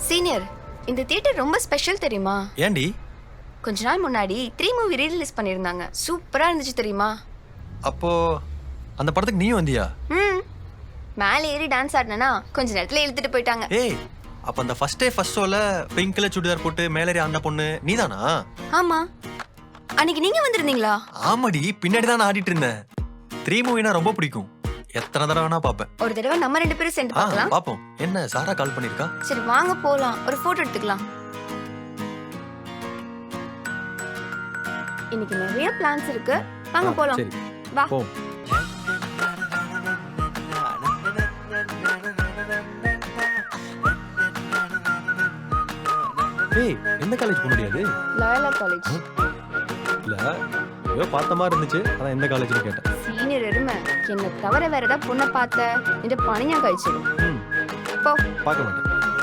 Senior, இந்த theatre ரொம்ப special தெரியுமா? ஏண்டி? கொஞ்ச நாள் முன்னாடி 3 மூவி ரீரிலீஸ் பண்ணிருந்தாங்க. சூப்பரா இருந்துச்சு தெரியுமா? அப்போ அந்த படத்துக்கு நீயும் வந்தியா? மேலே ஏறி டான்ஸ் ஆடினா கொஞ்ச நேரத்துல இழுத்துட்டு போயிட்டாங்க. ஏய், அப்ப அந்த ஃபர்ஸ்ட் டே ஃபர்ஸ்ட் ஷோல பிங்க் கலர் சுடிதார் போட்டு மேலேறி ஆடின பொண்ணு நீதானா? ஆமா. அன்னைக்கு நீங்க வந்திருந்தீங்களா? ஆமாடி, பின்னாடி தான் நான் ஆடிட்டு இருந்தேன். 3 மூவினா ரொம்ப பிடிக்கும். எத்தனை தடவை வேணா பாப்பேன். ஒரு தடவை நம்ம 2 பேரும் சேர்ந்து பார்க்கலாம். பாப்போம். என்ன சாரா கால் பண்ணிருக்கா? சரி வாங்க போலாம். ஒரு போட்டோ எடுத்துக்கலாம். இன்னைக்கு நிறைய பிளான்ஸ் இருக்கு. வாங்க போலாம். சரி வா. போ. ஏய், எந்த காலேஜ் போக முடியாது? Loyola college. இல்ல ஏதோ பார்த்த மாதிரி இருந்துச்சு, அதான் எந்த காலேஜ்னு கேட்டேன். சீனியர் எருமை, என்ன தவிர வேற ஏதாவது பொண்ணை பார்த்த இந்த பணியா கழிச்சிடும். ம் போ. பார்க்க மாட்டேன்.